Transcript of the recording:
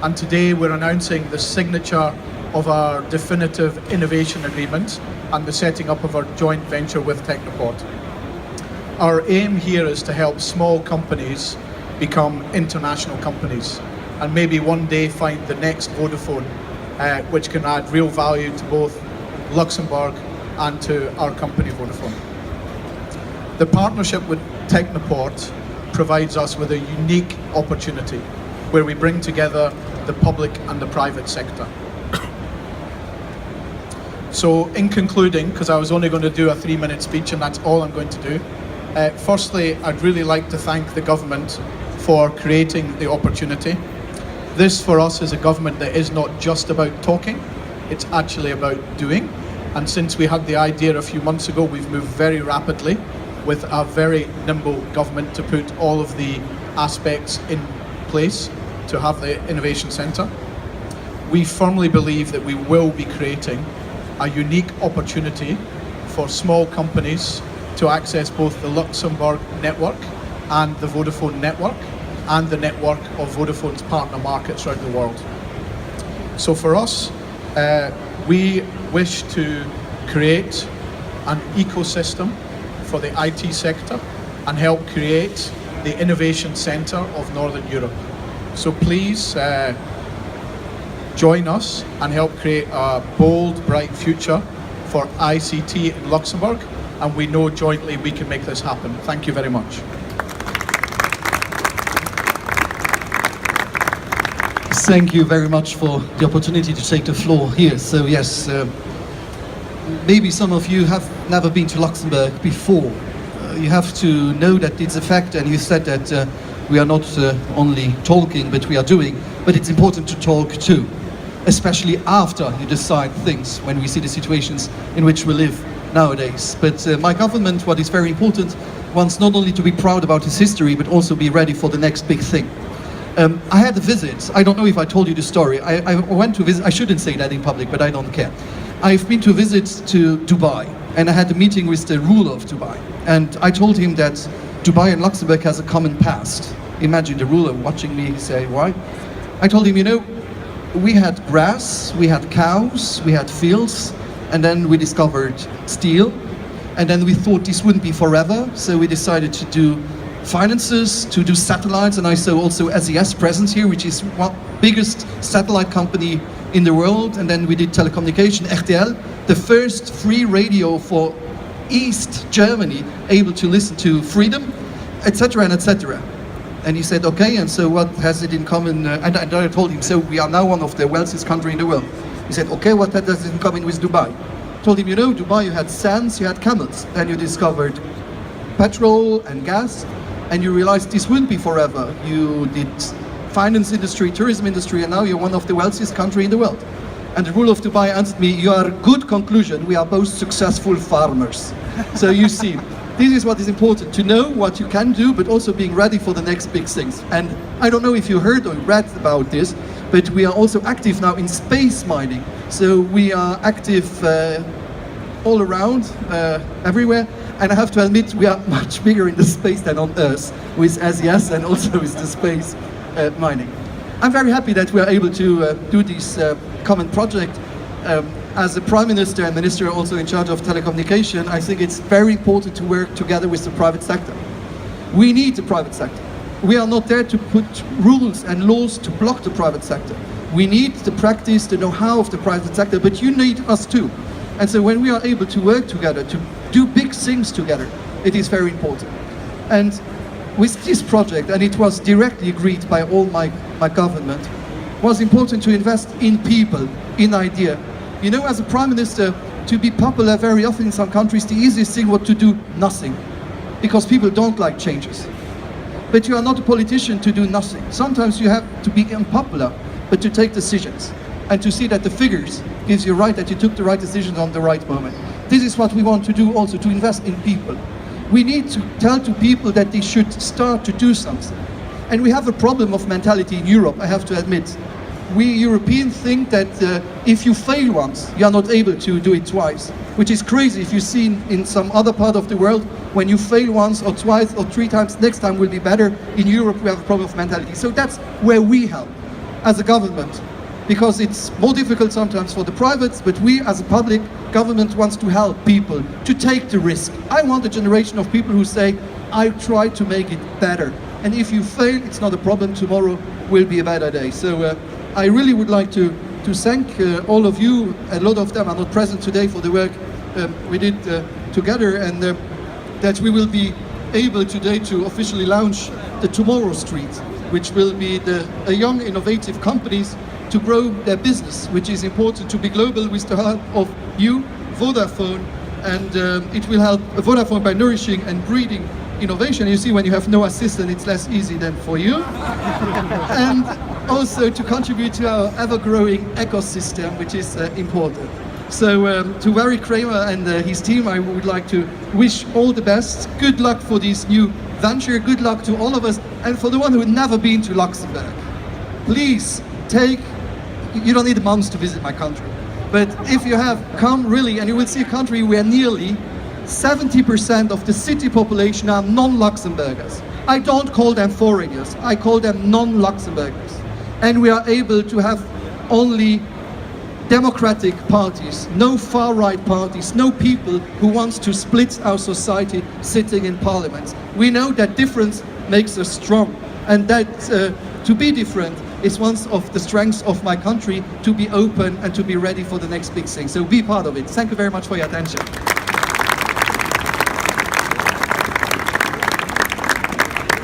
and today we're announcing the signature of our definitive innovation agreement and the setting up of our joint venture with Technoport. Our aim here is to help small companies become international companies and maybe one day find the next Vodafone, which can add real value to both Luxembourg and to our company Vodafone. The partnership with Technoport provides us with a unique opportunity where we bring together the public and the private sector. So in concluding, because I was only going to do a 3-minute speech and that's all I'm going to do, firstly, I'd really like to thank the government for creating the opportunity. This for us is a government that is not just about talking, it's actually about doing. And since we had the idea a few months ago, we've moved very rapidly with a very nimble government to put all of the aspects in place to have the Innovation Centre. We firmly believe that we will be creating a unique opportunity for small companies to access both the Luxembourg network and the Vodafone network and the network of Vodafone's partner markets around the world. So for us, we wish to create an ecosystem for the IT sector and help create the Innovation Centre of Northern Europe. So please join us and help create a bold, bright future for ICT in Luxembourg, and we know jointly we can make this happen. Thank you very much. Thank you very much for the opportunity to take the floor here. So yes, maybe some of you have never been to Luxembourg before. You have to know that it's a fact, and you said that we are not only talking, but we are doing, but it's important to talk too, especially after you decide things, when we see the situations in which we live nowadays. But my government, what is very important, wants not only to be proud about its history, but also be ready for the next big thing. I had a visit. I don't know if I told you the story. I went to visit, I shouldn't say that in public, but I don't care. I've been to visit to Dubai, and I had a meeting with the ruler of Dubai. And I told him that Dubai and Luxembourg has a common past. Imagine the ruler watching me say, why? I told him, you know, we had grass, we had cows, we had fields, and then we discovered steel. And then we thought this wouldn't be forever, so we decided to do finances, to do satellites, and I saw also SES presence here, which is one biggest satellite company in the world. And then we did telecommunication, RTL, the first free radio for East Germany, able to listen to freedom, etc. and etc. And he said, okay, and so what has it in common? And I told him, so we are now one of the wealthiest countries in the world. He said, okay, what does it in common with Dubai? I told him, you know, Dubai, you had sands, you had camels. Then you discovered petrol and gas, and you realized this wouldn't be forever. You did finance industry, tourism industry, and now you're one of the wealthiest countries in the world. And the ruler of Dubai answered me, you are a good conclusion, we are both successful farmers. So you see, this is what is important, to know what you can do, but also being ready for the next big things. And I don't know if you heard or read about this, but we are also active now in space mining. So we are active all around, everywhere. And I have to admit, we are much bigger in the space than on Earth, with SES and also with the space mining. I'm very happy that we are able to do this common project. As a Prime Minister and Minister also in charge of telecommunication, I think it's very important to work together with the private sector. We need the private sector. We are not there to put rules and laws to block the private sector. We need the practice, the know-how of the private sector, but you need us too. And so when we are able to work together, to do big things together, it is very important. And with this project, and it was directly agreed by all my government, was important to invest in people, in idea. You know, as a Prime Minister, to be popular very often in some countries, the easiest thing was to do nothing, because people don't like changes. But you are not a politician to do nothing. Sometimes you have to be unpopular, but to take decisions, and to see that the figures gives you right, that you took the right decisions on the right moment. This is what we want to do also, to invest in people. We need to tell to people that they should start to do something. And we have a problem of mentality in Europe, I have to admit. We Europeans think that if you fail once, you are not able to do it twice, which is crazy. If you see in some other part of the world, when you fail once or twice or 3 times, next time will be better. In Europe, we have a problem of mentality. So that's where we help. as a government, because it's more difficult sometimes for the privates, but we as a public government wants to help people to take the risk. I want a generation of people who say, I try to make it better. And if you fail, it's not a problem, tomorrow will be a better day. So I really would like to thank all of you. A lot of them are not present today for the work we did together, and that we will be able today to officially launch the Tomorrow Street, which will be the young innovative companies to grow their business, which is important to be global with the help of you, Vodafone, and it will help Vodafone by nourishing and breeding innovation. You see, when you have no assistant, it's less easy than for you. And also to contribute to our ever-growing ecosystem, which is important. So to Barry Kramer and his team, I would like to wish all the best. Good luck for this new venture. Good luck to all of us. And for the one who had never been to Luxembourg, please you don't need months to visit my country. But if you have, come really, and you will see a country where nearly 70% of the city population are non-Luxembourgers. I don't call them foreigners, I call them non-Luxembourgers. And we are able to have only democratic parties, no far-right parties, no people who want to split our society sitting in parliaments. We know that difference makes us strong, and that to be different is one of the strengths of my country, to be open and to be ready for the next big thing. So be part of it. Thank you very much for your attention.